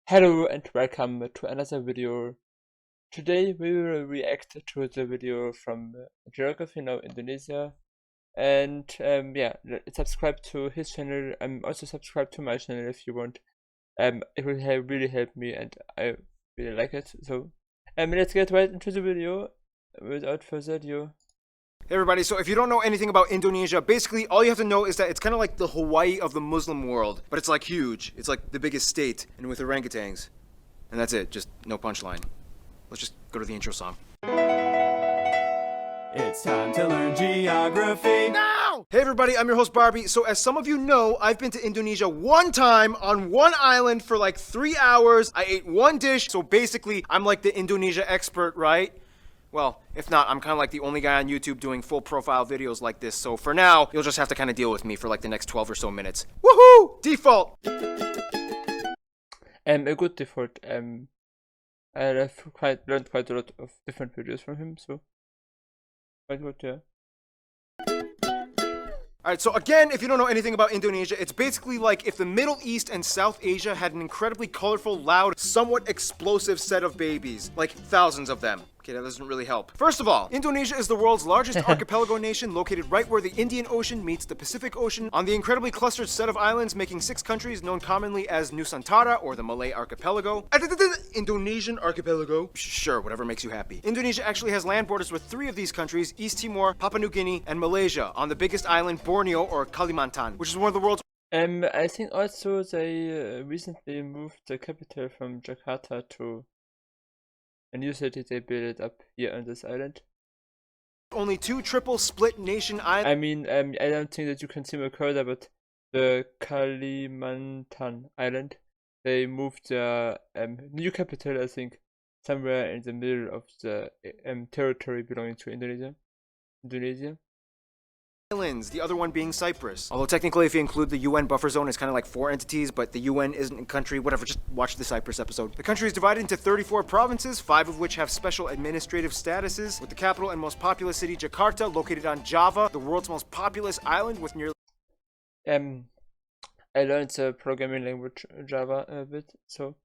Hello and welcome to another video. Today we will react to the video from Geography Now Indonesia, and subscribe to his channel. Also subscribe to my channel if you want. It will really help me and I really like it. So let's get right into the video without further ado. Hey everybody, so if you don't know anything about Indonesia, basically all you have to know is that it's kind of like the Hawaii of the Muslim world, but it's like huge. It's like the biggest state, and with orangutans. And that's it, just no punchline. Let's just go to the intro song. It's time to learn geography now! Hey everybody, I'm your host Barbie. So as some of you know, I've been to Indonesia one time on one island for like 3 hours. I ate one dish, so basically I'm like the Indonesia expert, right? Well, if not, I'm kind of like the only guy on YouTube doing full profile videos like this, so for now, you'll just have to kind of deal with me for like the next 12 or so minutes. Woohoo! Default! A good default. I've learned quite a lot of different videos from him, so quite good, yeah. Alright, so again, if you don't know anything about Indonesia, it's basically like if the Middle East and South Asia had an incredibly colorful, loud, somewhat explosive set of babies. Like thousands of them. Okay, that doesn't really help. First of all, Indonesia is the world's largest archipelago nation, located right where the Indian Ocean meets the Pacific Ocean, on the incredibly clustered set of islands making 6 countries known commonly as Nusantara, or the Malay Archipelago. Indonesian Archipelago. Sure, whatever makes you happy. Indonesia actually has land borders with 3 of these countries, East Timor, Papua New Guinea, and Malaysia, on the biggest island, Borneo, or Kalimantan, which is one of the world's I think also they recently moved the capital from Jakarta to a new city they built up here on this island. only 2 triple split nation islands. I mean, I don't think that you can see my cursor, but the Kalimantan island, they moved the new capital, I think, somewhere in the middle of the territory belonging to Indonesia. The other one being Cyprus. Although technically if you include the UN buffer zone, it's kind of like 4 entities, but the UN isn't a country, whatever, just watch the Cyprus episode. The country is divided into 34 provinces, 5 of which have special administrative statuses, with the capital and most populous city, Jakarta, located on Java, the world's most populous island with nearly I learned the programming language Java a bit, so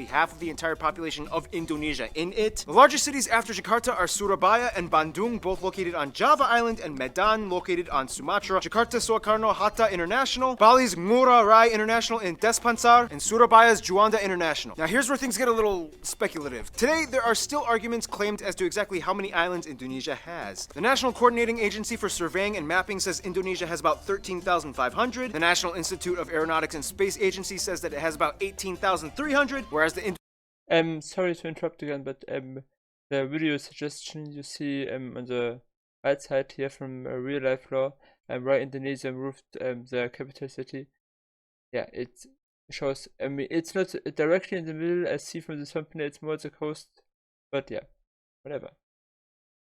half of the entire population of Indonesia in it. The largest cities after Jakarta are Surabaya and Bandung, both located on Java Island, and Medan, located on Sumatra. Jakarta Soekarno-Hatta International, Bali's Ngurah Rai International in Denpasar, and Surabaya's Juanda International. Now here's where things get a little speculative. Today, there are still arguments claimed as to exactly how many islands Indonesia has. The National Coordinating Agency for Surveying and Mapping says Indonesia has about 13,500. The National Institute of Aeronautics and Space Agency says that it has about 18,300, whereas the sorry to interrupt again, but the video suggestion you see on the right side here from Real Life Law, where Indonesia moved their capital city. Yeah, it shows, I mean, it's not directly in the middle, I see from the thumbnail, it's more the coast, but yeah, whatever.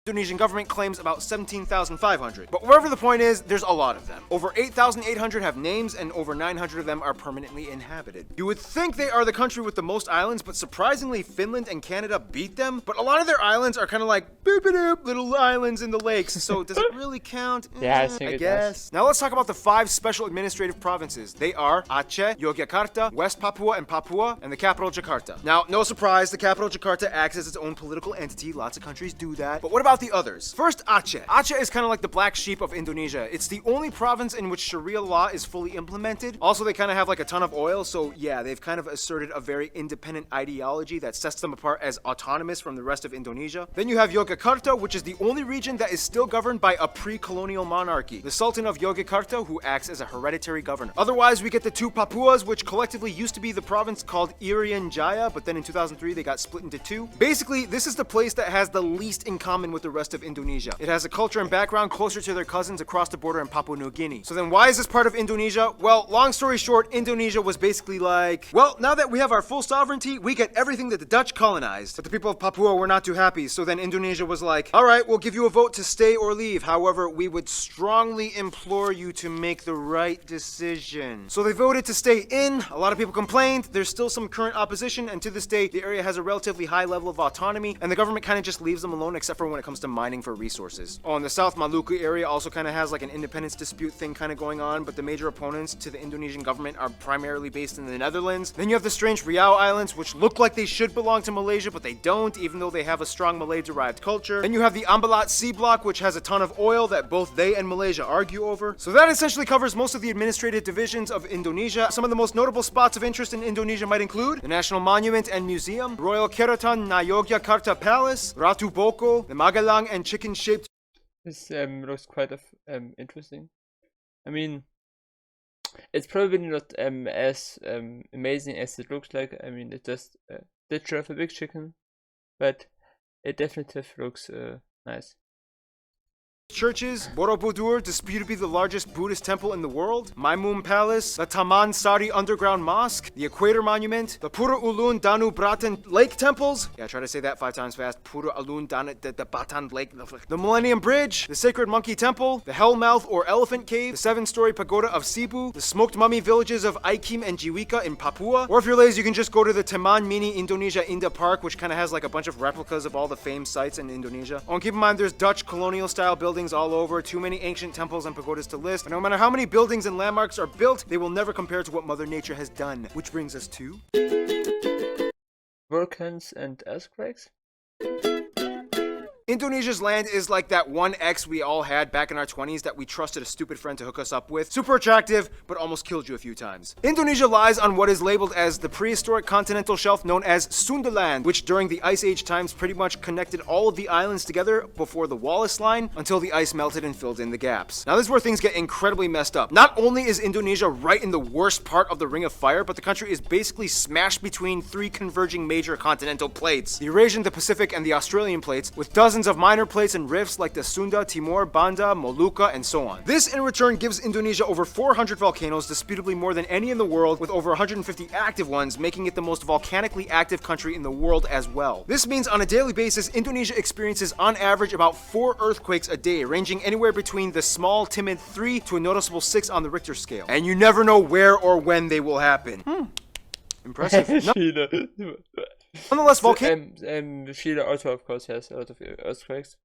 Indonesian government claims about 17,500. But wherever the point is, there's a lot of them. Over 8,800 have names, and over 900 of them are permanently inhabited. You would think they are the country with the most islands, but surprisingly, Finland and Canada beat them. But a lot of their islands are kind of like boop-a-doop, little islands in the lakes, so does it really count? Yeah, I think I it guess. does. Now let's talk about the 5 special administrative provinces. They are Aceh, Ngayogyakarta, West Papua and Papua, and the capital Jakarta. Now, no surprise, the capital Jakarta acts as its own political entity. Lots of countries do that. But what about the others? First, Aceh. Aceh is kind of like the black sheep of Indonesia. It's the only province in which Sharia law is fully implemented. Also, they kind of have like a ton of oil, so yeah, they've kind of asserted a very independent ideology that sets them apart as autonomous from the rest of Indonesia. Then you have Yogyakarta, which is the only region that is still governed by a pre-colonial monarchy, the Sultan of Yogyakarta, who acts as a hereditary governor. Otherwise, we get the 2 Papuas, which collectively used to be the province called Irian Jaya, but then in 2003 they got split into 2. Basically, this is the place that has the least in common with the rest of Indonesia. It has a culture and background closer to their cousins across the border in Papua New Guinea. So then why is this part of Indonesia? Well, long story short, Indonesia was basically like, well, now that we have our full sovereignty, we get everything that the Dutch colonized. But the people of Papua were not too happy, so then Indonesia was like, all right, we'll give you a vote to stay or leave. However, we would strongly implore you to make the right decision. So they voted to stay in. A lot of people complained. There's still some current opposition, and to this day, the area has a relatively high level of autonomy, and the government kind of just leaves them alone except for when it comes comes to mining for resources. Oh, and the South Maluku area also kind of has like an independence dispute thing kind of going on, but the major opponents to the Indonesian government are primarily based in the Netherlands. Then you have the strange Riau Islands, which look like they should belong to Malaysia, but they don't, even though they have a strong Malay-derived culture. Then you have the Ambalat Sea Block, which has a ton of oil that both they and Malaysia argue over. So that essentially covers most of the administrative divisions of Indonesia. Some of the most notable spots of interest in Indonesia might include the National Monument and Museum, Royal Kraton Ngayogyakarta Palace, Ratu Boko, the Magelang and chicken-shaped. This looks quite interesting. I mean, it's probably not as amazing as it looks like. I mean, it's just a picture of a big chicken, but it definitely looks nice. Churches, Borobudur, disputably the largest Buddhist temple in the world, Maimun Palace, the Taman Sari Underground Mosque, the Equator Monument, the Pura Ulun Danu Bratan Lake Temples, yeah, try to say that 5 times fast, Pura Ulun Danu the Batan Lake, the Millennium Bridge, the Sacred Monkey Temple, the Hellmouth or Elephant Cave, the 7-story pagoda of Cebu, the smoked mummy villages of Aikim and Jiwika in Papua, or if you're lazy, you can just go to the Teman Mini Indonesia Indah Park, which kind of has like a bunch of replicas of all the famed sites in Indonesia. Oh, and keep in mind, there's Dutch colonial style buildings all over, too many ancient temples and pagodas to list, and no matter how many buildings and landmarks are built, they will never compare to what Mother Nature has done. Which brings us to volcans and earthquakes. Indonesia's land is like that one ex we all had back in our 20s that we trusted a stupid friend to hook us up with. Super attractive, but almost killed you a few times. Indonesia lies on what is labeled as the prehistoric continental shelf known as Sundaland, which during the Ice Age times pretty much connected all of the islands together before the Wallace Line until the ice melted and filled in the gaps. Now this is where things get incredibly messed up. Not only is Indonesia right in the worst part of the Ring of Fire, but the country is basically smashed between 3 converging major continental plates, the Eurasian, the Pacific, and the Australian plates, with dozens of minor plates and rifts like the Sunda, Timor, Banda, Molucca, and so on. This in return gives Indonesia over 400 volcanoes, disputably more than any in the world, with over 150 active ones, making it the most volcanically active country in the world as well. This means on a daily basis, Indonesia experiences on average about 4 earthquakes a day, ranging anywhere between the small, timid 3 to a noticeable 6 on the Richter scale. And you never know where or when they will happen. Impressive. Nonetheless, Chile also, of course, has a lot of earthquakes.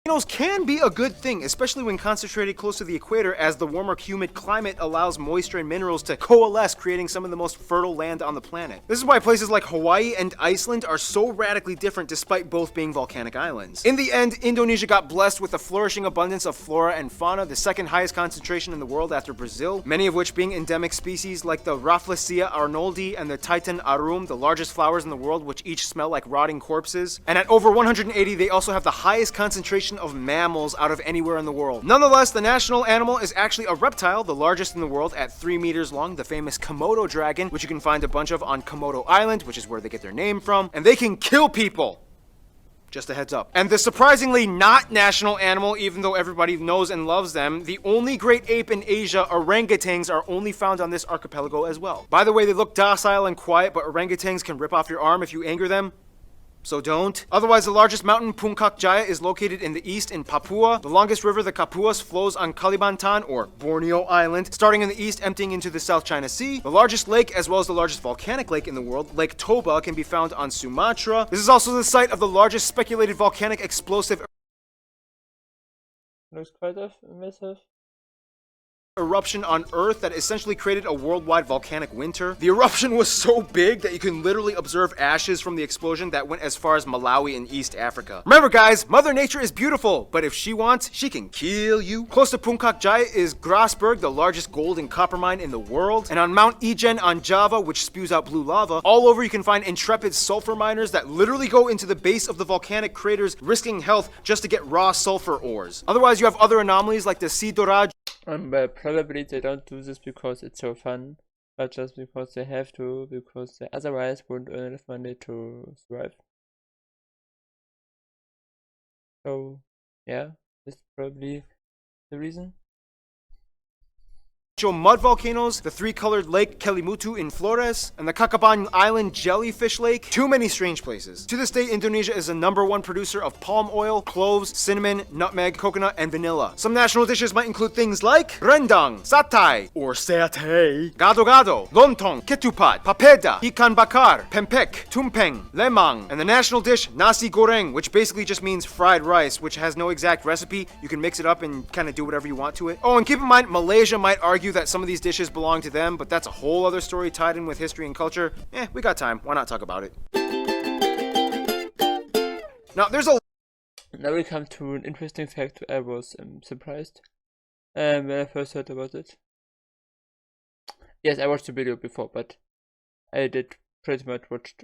Volcanoes can be a good thing, especially when concentrated close to the equator, as the warmer, humid climate allows moisture and minerals to coalesce, creating some of the most fertile land on the planet. This is why places like Hawaii and Iceland are so radically different despite both being volcanic islands. In the end, Indonesia got blessed with a flourishing abundance of flora and fauna, the second highest concentration in the world after Brazil, many of which being endemic species like the Rafflesia arnoldi and the Titan arum, the largest flowers in the world, which each smell like rotting corpses. And at over 180, they also have the highest concentration of mammals out of anywhere in the world. Nonetheless, the national animal is actually a reptile, the largest in the world at 3 meters long, the famous Komodo dragon, which you can find a bunch of on Komodo Island, which is where they get their name from, and they can kill people. Just a heads up. And the surprisingly not national animal, even though everybody knows and loves them, the only great ape in Asia, orangutans, are only found on this archipelago as well. By the way, they look docile and quiet, but orangutans can rip off your arm if you anger them. So don't. Otherwise, the largest mountain, Puncak Jaya, is located in the east in Papua. The longest river, the Kapuas, flows on Kalimantan, or Borneo Island, starting in the east, emptying into the South China Sea. The largest lake, as well as the largest volcanic lake in the world, Lake Toba, can be found on Sumatra. This is also the site of the largest speculated volcanic explosive Looks quite massive. eruption on Earth that essentially created a worldwide volcanic winter. The eruption was so big that you can literally observe ashes from the explosion that went as far as Malawi in East Africa. Remember guys, Mother Nature is beautiful, but if she wants, she can kill you. Close to Puncak Jaya is Grasberg, the largest gold and copper mine in the world. And on Mount Ijen on Java, which spews out blue lava, all over you can find intrepid sulfur miners that literally go into the base of the volcanic craters, risking health just to get raw sulfur ores. Otherwise, you have other anomalies like the Sidoraj. Probably they don't do this because it's so fun, but just because they have to, because they otherwise wouldn't earn enough money to survive. So, yeah, that's probably the reason. mud volcanoes, the three-colored lake Kelimutu in Flores, and the Kakaban Island jellyfish lake. Too many strange places. To this day, Indonesia is the #1 producer of palm oil, cloves, cinnamon, nutmeg, coconut, and vanilla. Some national dishes might include things like rendang, satay, or satay, gado-gado, lontong, ketupat, papeda, ikan bakar, pempek, tumpeng, lemang, and the national dish Nasi Goreng, which basically just means fried rice, which has no exact recipe. You can mix it up and kind of do whatever you want to it. Oh, and keep in mind, Malaysia might argue that some of these dishes belong to them, but that's a whole other story tied in with history and culture. We got time. Why not talk about it? Now, there's a... Now we come to an interesting fact. I was surprised when I first heard about it. Yes, I watched the video before, but I did pretty much watch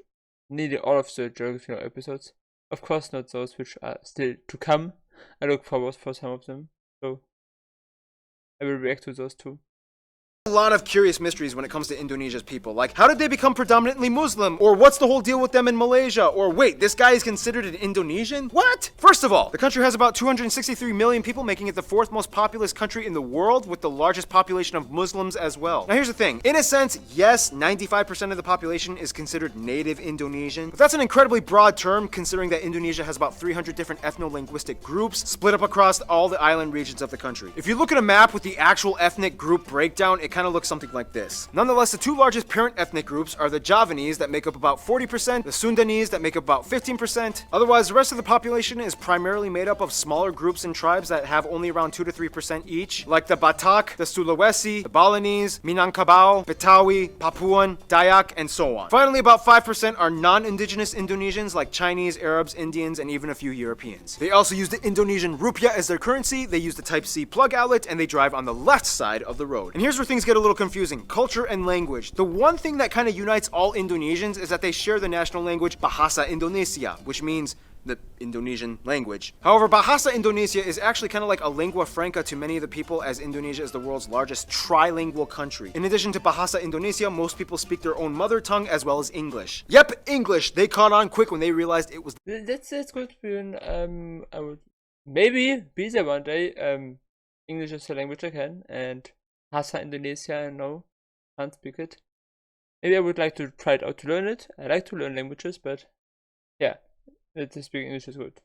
nearly all of the geography episodes. Of course, not those which are still to come. I look forward for some of them, so I will react to those too. A lot of curious mysteries when it comes to Indonesia's people, like how did they become predominantly Muslim, or what's the whole deal with them in Malaysia, or wait, this guy is considered an Indonesian? What? First of all, the country has about 263 million people, making it the 4th most populous country in the world, with the largest population of Muslims as well. Now here's the thing, in a sense, yes, 95% of the population is considered native Indonesian, but that's an incredibly broad term considering that Indonesia has about 300 different ethno-linguistic groups split up across all the island regions of the country. If you look at a map with the actual ethnic group breakdown, it kind of looks something like this. Nonetheless, the two largest parent ethnic groups are the Javanese that make up about 40%, the Sundanese that make up about 15%. Otherwise, the rest of the population is primarily made up of smaller groups and tribes that have only around 2 to 3% each, like the Batak, the Sulawesi, the Balinese, Minangkabau, Betawi, Papuan, Dayak, and so on. Finally, about 5% are non-indigenous Indonesians like Chinese, Arabs, Indians, and even a few Europeans. They also use the Indonesian rupiah as their currency, they use the Type-C plug outlet, and they drive on the left side of the road. And here's where things get a little confusing. Culture and language. The one thing that kind of unites all Indonesians is that they share the national language Bahasa Indonesia, which means the Indonesian language. However, Bahasa Indonesia is actually kind of like a lingua franca to many of the people, as Indonesia is the world's largest trilingual country. In addition to Bahasa Indonesia, most people speak their own mother tongue as well as English. Yep, English. They caught on quick when they realized it was... That's good. I would maybe be there one day. English is the language I can, and Bahasa Indonesia, I know, can't speak it. Maybe I would like to try it out to learn it. I like to learn languages, but yeah, to speak English is good.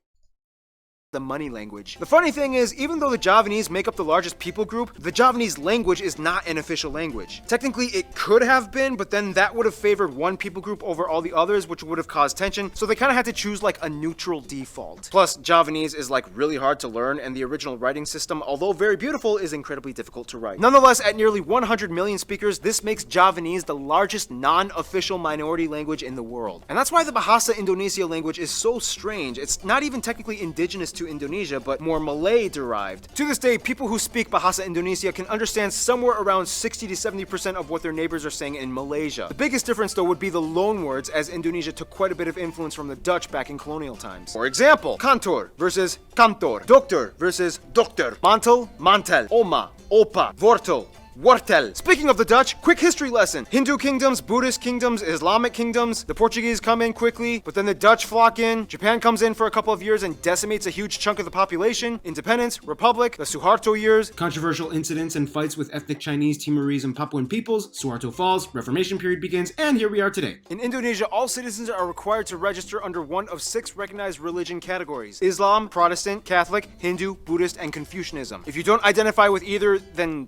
The money language. The funny thing is, even though the Javanese make up the largest people group, the Javanese language is not an official language. Technically, it could have been, but then that would have favored one people group over all the others, which would have caused tension, so they kind of had to choose like a neutral default. Plus, Javanese is like really hard to learn, and the original writing system, although very beautiful, is incredibly difficult to write. Nonetheless, at nearly 100 million speakers, this makes Javanese the largest non-official minority language in the world. And that's why the Bahasa Indonesia language is so strange. It's not even technically indigenous to Indonesia, but more Malay derived. To this day, people who speak Bahasa Indonesia can understand somewhere around 60 to 70% of what their neighbors are saying in Malaysia. The biggest difference though would be the loan words, as Indonesia took quite a bit of influence from the Dutch back in colonial times. For example, kantor versus kantor, doctor versus dokter, mantel, mantel, oma, opa, wortel, wortel. Speaking of the Dutch, quick history lesson. Hindu kingdoms, Buddhist kingdoms, Islamic kingdoms. The Portuguese come in quickly, but then the Dutch flock in. Japan comes in for a couple of years and decimates a huge chunk of the population. Independence, Republic, the Suharto years. Controversial incidents and fights with ethnic Chinese, Timorese, and Papuan peoples. Suharto falls, Reformation period begins, and here we are today. In Indonesia, all citizens are required to register under one of 6 recognized religion categories: Islam, Protestant, Catholic, Hindu, Buddhist, and Confucianism. If you don't identify with either, then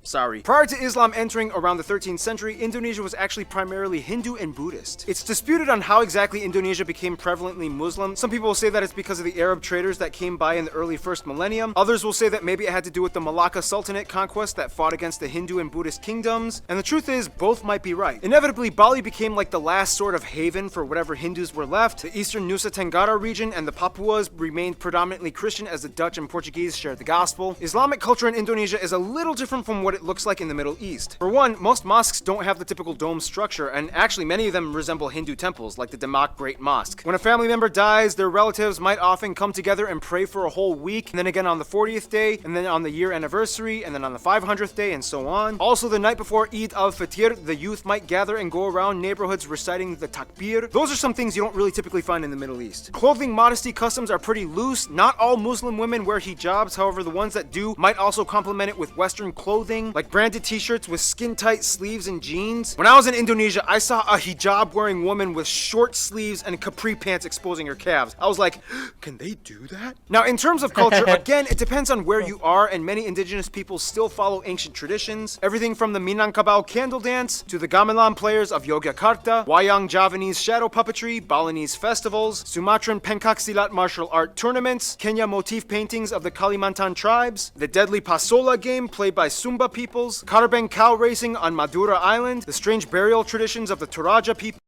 sorry. Prior to Islam entering around the 13th century, Indonesia was actually primarily Hindu and Buddhist. It's disputed on how exactly Indonesia became prevalently Muslim. Some people will say that it's because of the Arab traders that came by in the early 1st millennium. Others will say that maybe it had to do with the Malacca Sultanate conquest that fought against the Hindu and Buddhist kingdoms. And the truth is, both might be right. Inevitably, Bali became like the last sort of haven for whatever Hindus were left. The eastern Nusa Tenggara region and the Papuas remained predominantly Christian, as the Dutch and Portuguese shared the gospel. Islamic culture in Indonesia is a little different from what it looks like in the Middle East. For one, most mosques don't have the typical dome structure, and actually many of them resemble Hindu temples, like the Demak Great Mosque. When a family member dies, their relatives might often come together and pray for a whole week, and then again on the 40th day, and then on the year anniversary, and then on the 500th day, and so on. Also, the night before Eid al-Fitr, the youth might gather and go around neighborhoods reciting the takbir. Those are some things you don't really typically find in the Middle East. Clothing modesty customs are pretty loose. Not all Muslim women wear hijabs, however the ones that do might also complement it with Western clothing. clothing, like branded t-shirts with skin-tight sleeves and jeans. When I was in Indonesia, I saw a hijab-wearing woman with short sleeves and capri pants exposing her calves. I was like, can they do that? Now, in terms of culture, again, it depends on where you are, and many indigenous peoples still follow ancient traditions. Everything from the Minangkabau candle dance to the gamelan players of Yogyakarta, Wayang Javanese shadow puppetry, Balinese festivals, Sumatran Pencak Silat martial art tournaments, Kenya motif paintings of the Kalimantan tribes, the deadly Pasola game played by Sumba peoples, Karaben cow racing on Madura Island, the strange burial traditions of the Toraja people.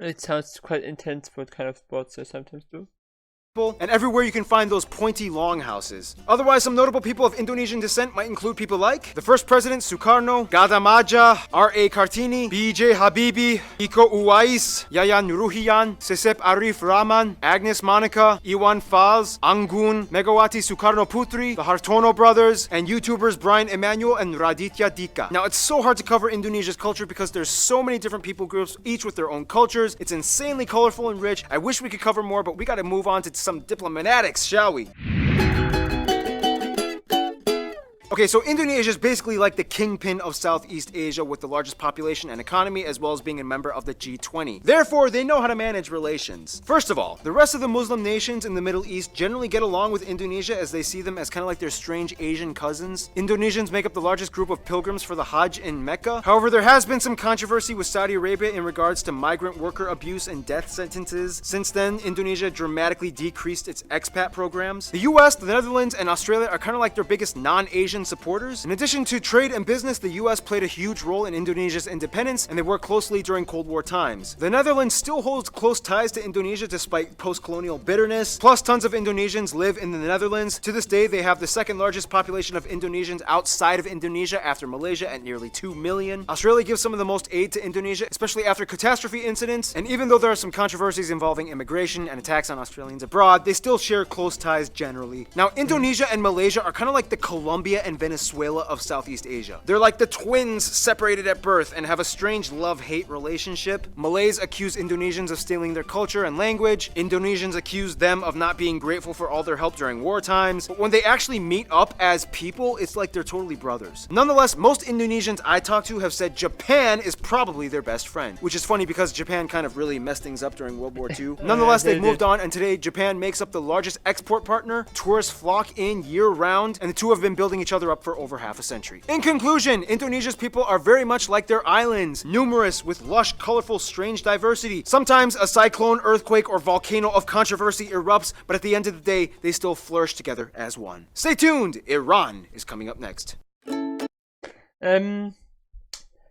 It sounds quite intense what kind of sports I sometimes do. And everywhere you can find those pointy longhouses. Otherwise, some notable people of Indonesian descent might include people like the first president Sukarno, Gadamaja, R.A. Kartini, B.J. Habibie, Iko Uwais, Yayan Nuruhian, Sesep Arif Rahman, Agnes Monica, Iwan Fals, Anggun, Megawati Sukarno Putri, the Hartono brothers, and YouTubers Brian Emanuel and Raditya Dika. Now, it's so hard to cover Indonesia's culture because there's so many different people groups, each with their own cultures. It's insanely colorful and rich. I wish we could cover more, but we gotta move on to some diplomatics, shall we? Okay, so Indonesia is basically like the kingpin of Southeast Asia with the largest population and economy, as well as being a member of the G20. Therefore, they know how to manage relations. First of all, the rest of the Muslim nations in the Middle East generally get along with Indonesia as they see them as kind of like their strange Asian cousins. Indonesians make up the largest group of pilgrims for the Hajj in Mecca. However, there has been some controversy with Saudi Arabia in regards to migrant worker abuse and death sentences. Since then, Indonesia dramatically decreased its expat programs. The US, the Netherlands, and Australia are kind of like their biggest non-Asian supporters. In addition to trade and business, the US played a huge role in Indonesia's independence, and they worked closely during Cold War times. The Netherlands still holds close ties to Indonesia despite post-colonial bitterness. Plus, tons of Indonesians live in the Netherlands. To this day, they have the second largest population of Indonesians outside of Indonesia after Malaysia at nearly 2 million. Australia gives some of the most aid to Indonesia, especially after catastrophe incidents, and even though there are some controversies involving immigration and attacks on Australians abroad, they still share close ties generally. Now, Indonesia and Malaysia are kind of like the Colombia and Venezuela of Southeast Asia. They're like the twins separated at birth and have a strange love-hate relationship. Malays accuse Indonesians of stealing their culture and language. Indonesians accuse them of not being grateful for all their help during war times. But when they actually meet up as people, it's like they're totally brothers. Nonetheless, most Indonesians I talk to have said Japan is probably their best friend, which is funny because Japan kind of really messed things up during World War II. Nonetheless, they've moved on, and today Japan makes up the largest export partner. Tourists flock in year-round, and the two have been building each other up for over half a century. In conclusion, Indonesia's people are very much like their islands, numerous with lush, colorful, strange diversity. Sometimes a cyclone, earthquake, or volcano of controversy erupts, but at the end of the day, they still flourish together as one. Stay tuned, Iran is coming up next.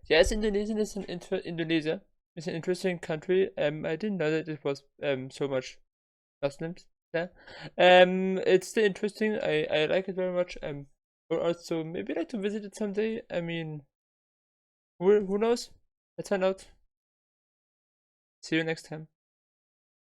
Yes, Indonesia is Indonesia is an interesting country. I didn't know that it was so much Muslims there. It's still interesting. I like it very much. Or also maybe like to visit it someday. I mean, who knows? Let's find out. See you next time.